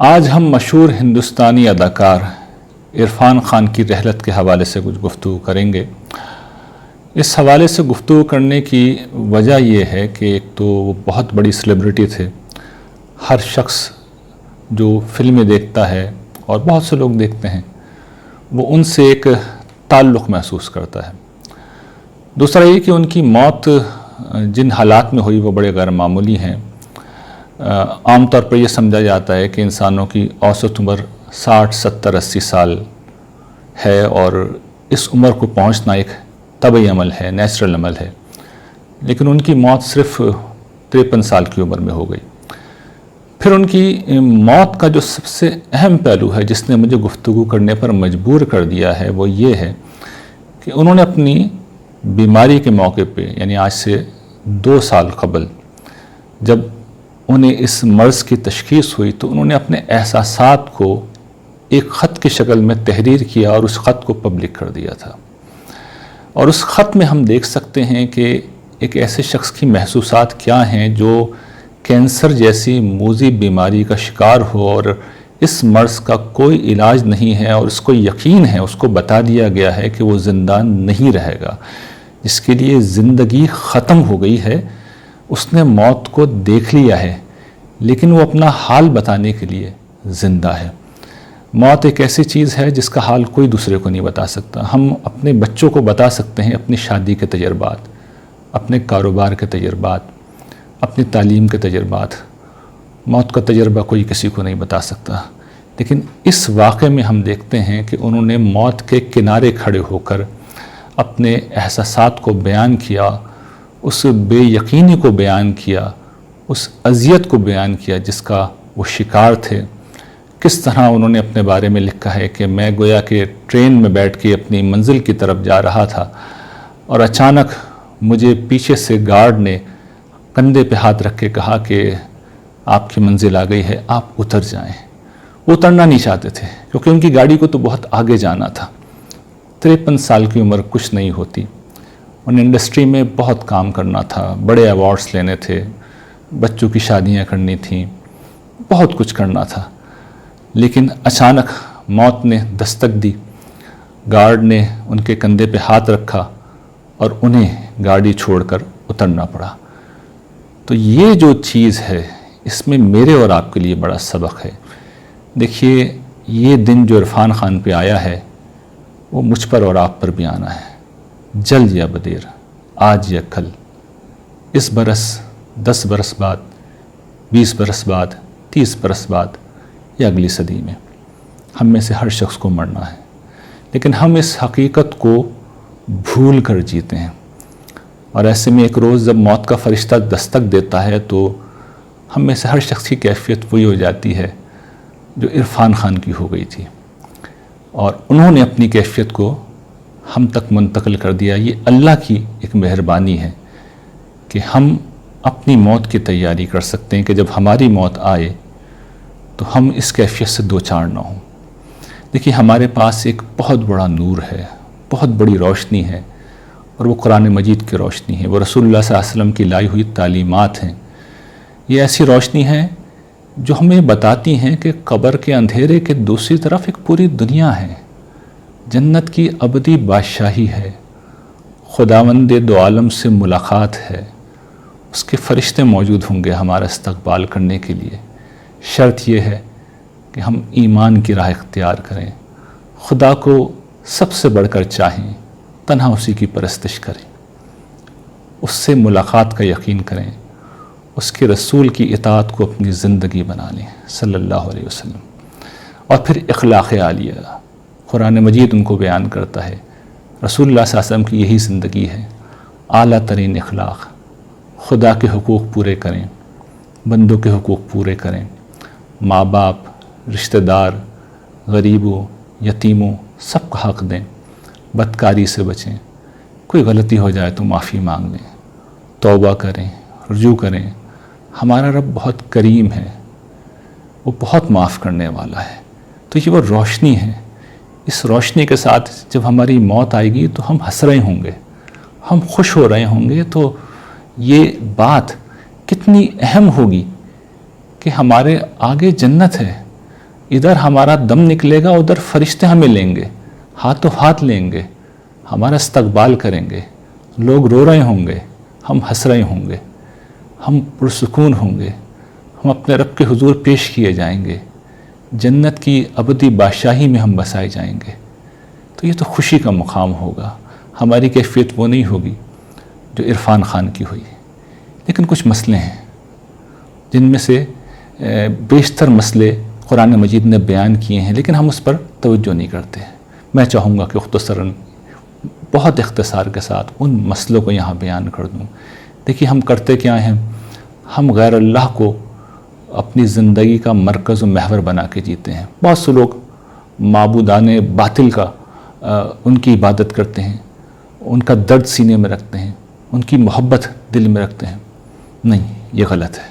آج ہم مشہور ہندوستانی اداکار عرفان خان کی رحلت کے حوالے سے کچھ گفتگو کریں گے۔ اس حوالے سے گفتگو کرنے کی وجہ یہ ہے کہ ایک تو وہ بہت بڑی سیلیبریٹی تھے، ہر شخص جو فلمیں دیکھتا ہے اور بہت سے لوگ دیکھتے ہیں وہ ان سے ایک تعلق محسوس کرتا ہے۔ دوسرا یہ کہ ان کی موت جن حالات میں ہوئی وہ بڑے غیر معمولی ہیں۔ عام طور پر یہ سمجھا جاتا ہے کہ انسانوں کی اوسط عمر 60 70 80 سال ہے اور اس عمر کو پہنچنا ایک طبعی عمل ہے، نیچرل عمل ہے، لیکن ان کی موت صرف 53 سال کی عمر میں ہو گئی۔ پھر ان کی موت کا جو سب سے اہم پہلو ہے جس نے مجھے گفتگو کرنے پر مجبور کر دیا ہے وہ یہ ہے کہ انہوں نے اپنی بیماری کے موقع پہ، یعنی آج سے 2 سال قبل، جب انہیں اس مرض کی تشخیص ہوئی تو انہوں نے اپنے احساسات کو ایک خط کی شکل میں تحریر کیا اور اس خط کو پبلک کر دیا تھا۔ اور اس خط میں ہم دیکھ سکتے ہیں کہ ایک ایسے شخص کی محسوسات کیا ہیں جو کینسر جیسی موذی بیماری کا شکار ہو اور اس مرض کا کوئی علاج نہیں ہے اور اس کو یقین ہے، اس کو بتا دیا گیا ہے کہ وہ زندہ نہیں رہے گا، جس کے لیے زندگی ختم ہو گئی ہے۔ اس نے موت کو دیکھ لیا ہے لیکن وہ اپنا حال بتانے کے لیے زندہ ہے۔ موت ایک ایسی چیز ہے جس کا حال کوئی دوسرے کو نہیں بتا سکتا۔ ہم اپنے بچوں کو بتا سکتے ہیں اپنی شادی کے تجربات، اپنے کاروبار کے تجربات، اپنی تعلیم کے تجربات۔ موت کا تجربہ کوئی کسی کو نہیں بتا سکتا، لیکن اس واقعے میں ہم دیکھتے ہیں کہ انہوں نے موت کے کنارے کھڑے ہو کر اپنے احساسات کو بیان کیا، اس بے یقینی کو بیان کیا، اس اذیت کو بیان کیا جس کا وہ شکار تھے۔ کس طرح انہوں نے اپنے بارے میں لکھا ہے کہ میں گویا کہ ٹرین میں بیٹھ کے اپنی منزل کی طرف جا رہا تھا اور اچانک مجھے پیچھے سے گارڈ نے کندھے پہ ہاتھ رکھ کے کہا کہ آپ کی منزل آ گئی ہے، آپ اتر جائیں۔ وہ اترنا نہیں چاہتے تھے کیونکہ ان کی گاڑی کو تو بہت آگے جانا تھا۔ 53 سال کی عمر کچھ نہیں ہوتی۔ انہیں انڈسٹری میں بہت کام کرنا تھا، بڑے ایوارڈز لینے تھے، بچوں کی شادیاں کرنی تھیں، بہت کچھ کرنا تھا، لیکن اچانک موت نے دستک دی۔ گارڈ نے ان کے کندھے پہ ہاتھ رکھا اور انہیں گاڑی چھوڑ کر اترنا پڑا۔ تو یہ جو چیز ہے اس میں میرے اور آپ کے لیے بڑا سبق ہے۔ دیکھیے، یہ دن جو عرفان خان پہ آیا ہے وہ مجھ پر اور آپ پر بھی آنا ہے، جلد یا بدیر، آج یا کل، اس برس، 10 برس بعد، 20 برس بعد، 30 برس بعد یا اگلی صدی میں، ہم میں سے ہر شخص کو مرنا ہے، لیکن ہم اس حقیقت کو بھول کر جیتے ہیں۔ اور ایسے میں ایک روز جب موت کا فرشتہ دستک دیتا ہے تو ہم میں سے ہر شخص کی کیفیت وہی ہو جاتی ہے جو عرفان خان کی ہو گئی تھی، اور انہوں نے اپنی کیفیت کو ہم تک منتقل کر دیا۔ یہ اللہ کی ایک مہربانی ہے کہ ہم اپنی موت کی تیاری کر سکتے ہیں کہ جب ہماری موت آئے تو ہم اس کیفیت سے دوچار نہ ہوں۔ دیکھیے، ہمارے پاس ایک بہت بڑا نور ہے، بہت بڑی روشنی ہے، اور وہ قرآن مجید کی روشنی ہے، وہ رسول اللہ صلی اللہ علیہ وسلم کی لائی ہوئی تعلیمات ہیں۔ یہ ایسی روشنی ہے جو ہمیں بتاتی ہیں کہ قبر کے اندھیرے کے دوسری طرف ایک پوری دنیا ہے، جنت کی ابدی بادشاہی ہے، خداوند دو عالم سے ملاقات ہے، اس کے فرشتے موجود ہوں گے ہمارا استقبال کرنے کے لیے۔ شرط یہ ہے کہ ہم ایمان کی راہ اختیار کریں، خدا کو سب سے بڑھ کر چاہیں، تنہا اسی کی پرستش کریں، اس سے ملاقات کا یقین کریں، اس کے رسول کی اطاعت کو اپنی زندگی بنا لیں صلی اللہ علیہ وسلم۔ اور پھر اخلاق عالیہ، قرآن مجید ان کو بیان کرتا ہے، رسول اللہ صلی اللہ علیہ وسلم کی یہی زندگی ہے، اعلیٰ ترین اخلاق، خدا کے حقوق پورے کریں، بندوں کے حقوق پورے کریں، ماں باپ، رشتہ دار، غریبوں، یتیموں، سب کا حق دیں، بدکاری سے بچیں، کوئی غلطی ہو جائے تو معافی مانگ لیں، توبہ کریں، رجوع کریں۔ ہمارا رب بہت کریم ہے، وہ بہت معاف کرنے والا ہے۔ تو یہ وہ روشنی ہے، اس روشنی کے ساتھ جب ہماری موت آئے گی تو ہم ہنس رہے ہوں گے، ہم خوش ہو رہے ہوں گے، تو یہ بات کتنی اہم ہوگی کہ ہمارے آگے جنت ہے، ادھر ہمارا دم نکلے گا، ادھر فرشتے ہمیں لیں گے، ہاتھوں ہاتھ لیں گے، ہمارا استقبال کریں گے، لوگ رو رہے ہوں گے، ہم ہنس رہے ہوں گے، ہم پرسکون ہوں گے، ہم اپنے رب کے حضور پیش کیے جائیں گے، جنت کی ابدی بادشاہی میں ہم بسائے جائیں گے۔ تو یہ تو خوشی کا مقام ہوگا، ہماری کیفیت وہ نہیں ہوگی جو عرفان خان کی ہوئی۔ لیکن کچھ مسئلے ہیں جن میں سے بیشتر مسئلے قرآن مجید نے بیان کیے ہیں، لیکن ہم اس پر توجہ نہیں کرتے۔ میں چاہوں گا کہ مختصراً بہت اختصار کے ساتھ ان مسئلوں کو یہاں بیان کر دوں۔ دیکھیے ہم کرتے کیا ہیں، ہم غیر اللہ کو اپنی زندگی کا مرکز و محور بنا کے جیتے ہیں۔ بہت سے لوگ معبودان باطل کا ان کی عبادت کرتے ہیں، ان کا درد سینے میں رکھتے ہیں، ان کی محبت دل میں رکھتے ہیں۔ نہیں، یہ غلط ہے۔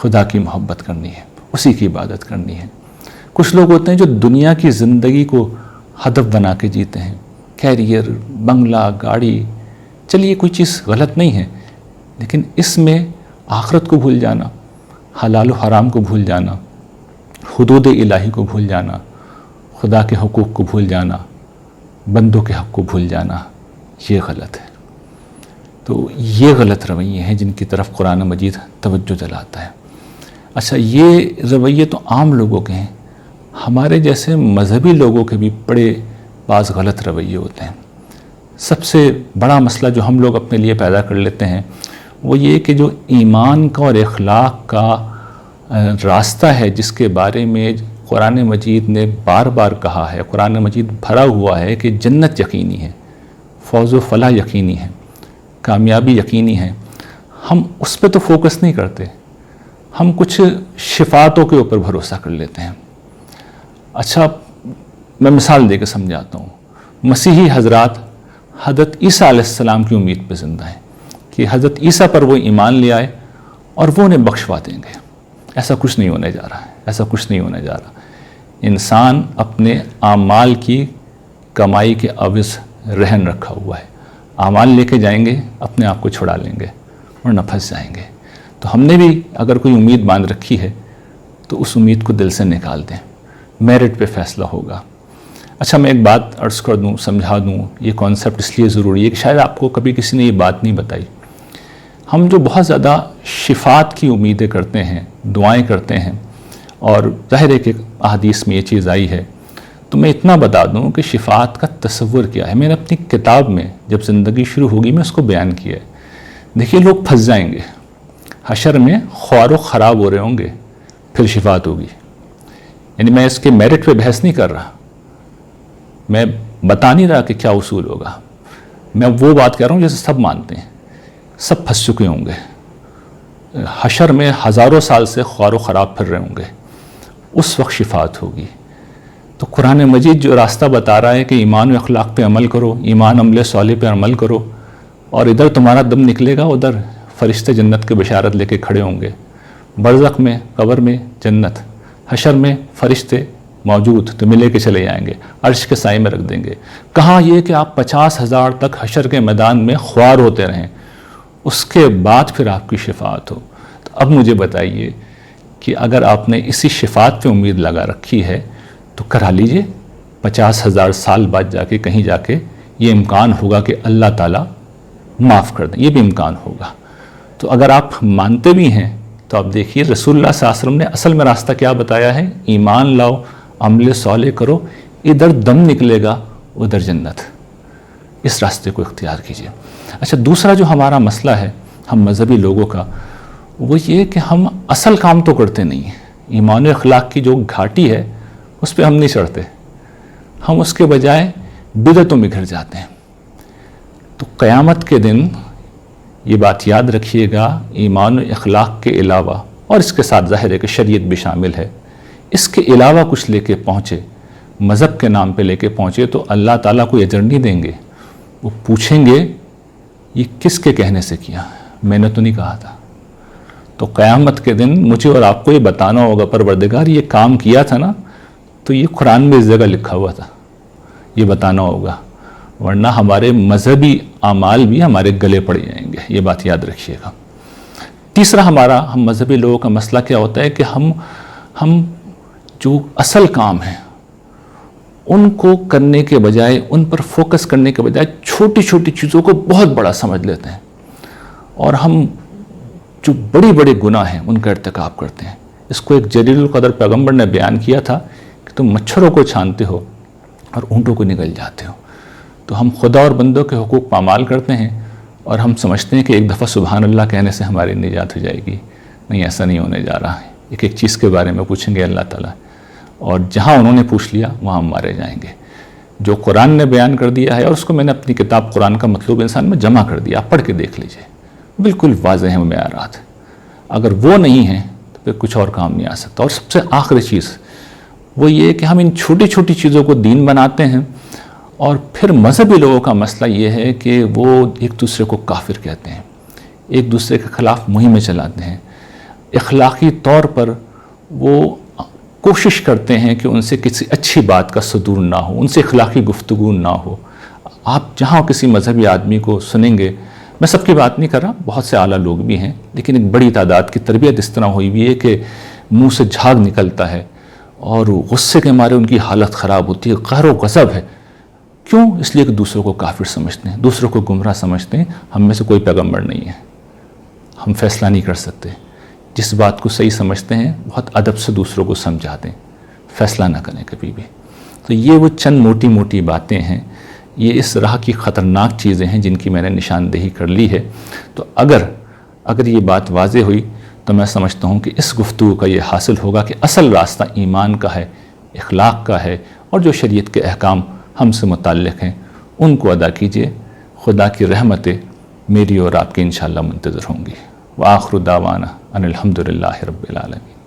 خدا کی محبت کرنی ہے، اسی کی عبادت کرنی ہے۔ کچھ لوگ ہوتے ہیں جو دنیا کی زندگی کو ہدف بنا کے جیتے ہیں، کیریئر، بنگلہ، گاڑی۔ چلیے کوئی چیز غلط نہیں ہے، لیکن اس میں آخرت کو بھول جانا، حلال و حرام کو بھول جانا، حدود الہی کو بھول جانا، خدا کے حقوق کو بھول جانا، بندوں کے حق کو بھول جانا، یہ غلط ہے۔ تو یہ غلط رویے ہیں جن کی طرف قرآن مجید توجہ دلاتا ہے۔ اچھا، یہ رویے تو عام لوگوں کے ہیں، ہمارے جیسے مذہبی لوگوں کے بھی بڑے بعض غلط رویے ہوتے ہیں۔ سب سے بڑا مسئلہ جو ہم لوگ اپنے لیے پیدا کر لیتے ہیں وہ یہ کہ جو ایمان کا اور اخلاق کا راستہ ہے، جس کے بارے میں قرآن مجید نے بار بار کہا ہے، قرآن مجید بھرا ہوا ہے کہ جنت یقینی ہے، فوز و فلاح یقینی ہے، کامیابی یقینی ہے، ہم اس پہ تو فوکس نہیں کرتے، ہم کچھ شفاعتوں کے اوپر بھروسہ کر لیتے ہیں۔ اچھا، میں مثال دے کے سمجھاتا ہوں۔ مسیحی حضرات حضرت عیسیٰ علیہ السلام کی امید پہ زندہ ہیں کہ حضرت عیسیٰ پر وہ ایمان لے آئے اور وہ انہیں بخشوا دیں گے۔ ایسا کچھ نہیں ہونے جا رہا ہے، ایسا کچھ نہیں ہونے جا رہا۔ انسان اپنے اعمال کی کمائی کے عوض رہن رکھا ہوا ہے، اعمال لے کے جائیں گے، اپنے آپ کو چھڑا لیں گے ورنہ پھنس جائیں گے۔ تو ہم نے بھی اگر کوئی امید باندھ رکھی ہے تو اس امید کو دل سے نکال دیں، میرٹ پہ فیصلہ ہوگا۔ اچھا، میں ایک بات عرض کر دوں، سمجھا دوں، یہ کانسیپٹ اس لیے ضروری ہے کہ شاید آپ کو کبھی کسی نے یہ بات نہیں بتائی۔ ہم جو بہت زیادہ شفاعت کی امیدیں کرتے ہیں، دعائیں کرتے ہیں، اور ظاہر ہے کہ احادیث میں یہ چیز آئی ہے، تو میں اتنا بتا دوں کہ شفاعت کا تصور کیا ہے۔ میں نے اپنی کتاب میں جب زندگی شروع ہوگی میں اس کو بیان کیا ہے۔ دیکھیے لوگ پھنس جائیں گے، حشر میں خوار و خراب ہو رہے ہوں گے، پھر شفاعت ہوگی۔ یعنی میں اس کے میرٹ پہ بحث نہیں کر رہا، میں بتا نہیں رہا کہ کیا اصول ہوگا، میں وہ بات کہہ رہا ہوں جیسے سب مانتے ہیں، سب پھنس چکے ہوں گے، حشر میں ہزاروں سال سے خوار و خراب پھر رہے ہوں گے، اس وقت شفاعت ہوگی۔ تو قرآن مجید جو راستہ بتا رہا ہے کہ ایمان و اخلاق پہ عمل کرو، ایمان عمل صالح پہ عمل کرو، اور ادھر تمہارا دم نکلے گا، ادھر فرشتے جنت کے بشارت لے کے کھڑے ہوں گے، برزخ میں، قبر میں جنت، حشر میں فرشتے موجود تمہیں لے کے چلے جائیں گے، عرش کے سائے میں رکھ دیں گے۔ کہاں یہ کہ آپ 50,000 تک حشر کے میدان میں خوار ہوتے رہیں، اس کے بعد پھر آپ کی شفاعت ہو۔ تو اب مجھے بتائیے کہ اگر آپ نے اسی شفاعت پہ امید لگا رکھی ہے تو کرا لیجئے، 50,000 سال بعد جا کے کہیں جا کے یہ امکان ہوگا کہ اللہ تعالیٰ معاف کر دیں، یہ بھی امکان ہوگا۔ تو اگر آپ مانتے بھی ہیں تو آپ دیکھیے رسول اللہ صلی اللہ علیہ وسلم نے اصل میں راستہ کیا بتایا ہے، ایمان لاؤ، عمل صالح کرو، ادھر دم نکلے گا ادھر جنت، اس راستے کو اختیار کیجیے۔ اچھا، دوسرا جو ہمارا مسئلہ ہے ہم مذہبی لوگوں کا، وہ یہ کہ ہم اصل کام تو کرتے نہیں ہیں، ایمان و اخلاق کی جو گھاٹی ہے اس پہ ہم نہیں چڑھتے، ہم اس کے بجائے بدعتوں میں گھر جاتے ہیں۔ تو قیامت کے دن یہ بات یاد رکھیے گا، ایمان و اخلاق کے علاوہ، اور اس کے ساتھ ظاہر ہے کہ شریعت بھی شامل ہے، اس کے علاوہ کچھ لے کے پہنچے، مذہب کے نام پہ لے کے پہنچے تو اللہ تعالیٰ کو اجر نہیں دیں گے، وہ پوچھیں گے یہ کس کے کہنے سے کیا، میں نے تو نہیں کہا تھا۔ تو قیامت کے دن مجھے اور آپ کو یہ بتانا ہوگا، پروردگار یہ کام کیا تھا نا، تو یہ قرآن میں اس جگہ لکھا ہوا تھا، یہ بتانا ہوگا، ورنہ ہمارے مذہبی اعمال بھی ہمارے گلے پڑ جائیں گے، یہ بات یاد رکھیے گا۔ تیسرا ہم مذہبی لوگوں کا مسئلہ کیا ہوتا ہے کہ ہم جو اصل کام ہیں ان کو کرنے کے بجائے، ان پر فوکس کرنے کے بجائے چھوٹی چھوٹی چیزوں کو بہت بڑا سمجھ لیتے ہیں، اور ہم جو بڑی بڑے گناہ ہیں ان کا ارتکاب کرتے ہیں۔ اس کو ایک جلیل القدر پیغمبر نے بیان کیا تھا کہ تم مچھروں کو چھانتے ہو اور اونٹوں کو نگل جاتے ہو۔ تو ہم خدا اور بندوں کے حقوق پامال کرتے ہیں اور ہم سمجھتے ہیں کہ ایک دفعہ سبحان اللہ کہنے سے ہماری نجات ہو جائے گی۔ نہیں، ایسا نہیں ہونے جا رہا ہے۔ ایک ایک چیز کے بارے میں پوچھیں گے اللہ تعالیٰ، اور جہاں انہوں نے پوچھ لیا وہاں ہم مارے جائیں گے۔ جو قرآن نے بیان کر دیا ہے، اور اس کو میں نے اپنی کتاب قرآن کا مطلوب انسان میں جمع کر دیا، آپ پڑھ کے دیکھ لیجئے، بالکل واضح ہیں معیارات۔ اگر وہ نہیں ہیں تو پھر کچھ اور کام نہیں آ سکتا۔ اور سب سے آخری چیز وہ یہ کہ ہم ان چھوٹی چھوٹی چیزوں کو دین بناتے ہیں، اور پھر مذہبی لوگوں کا مسئلہ یہ ہے کہ وہ ایک دوسرے کو کافر کہتے ہیں، ایک دوسرے کے خلاف مہمیں چلاتے ہیں، اخلاقی طور پر وہ کوشش کرتے ہیں کہ ان سے کسی اچھی بات کا صدور نہ ہو، ان سے اخلاقی گفتگو نہ ہو۔ آپ جہاں کسی مذہبی آدمی کو سنیں گے، میں سب کی بات نہیں کر رہا، بہت سے اعلیٰ لوگ بھی ہیں، لیکن ایک بڑی تعداد کی تربیت اس طرح ہوئی ہوئی ہے کہ منہ سے جھاگ نکلتا ہے اور غصے کے مارے ان کی حالت خراب ہوتی ہے، قہر و غضب ہے۔ کیوں؟ اس لیے کہ دوسروں کو کافر سمجھتے ہیں، دوسروں کو گمراہ سمجھتے ہیں۔ ہم میں سے کوئی پیغمبر نہیں ہے، ہم فیصلہ نہیں کر سکتے۔ جس بات کو صحیح سمجھتے ہیں بہت ادب سے دوسروں کو سمجھا دیں، فیصلہ نہ کریں کبھی بھی۔ تو یہ وہ چند موٹی موٹی باتیں ہیں، یہ اس راہ کی خطرناک چیزیں ہیں جن کی میں نے نشاندہی کر لی ہے۔ تو اگر یہ بات واضح ہوئی تو میں سمجھتا ہوں کہ اس گفتگو کا یہ حاصل ہوگا کہ اصل راستہ ایمان کا ہے، اخلاق کا ہے، اور جو شریعت کے احکام ہم سے متعلق ہیں ان کو ادا کیجئے۔ خدا کی رحمتیں میری اور آپ کی انشاءاللہ منتظر ہوں گی۔ وآخر دعوانا ان الحمدللہ رب العالمین۔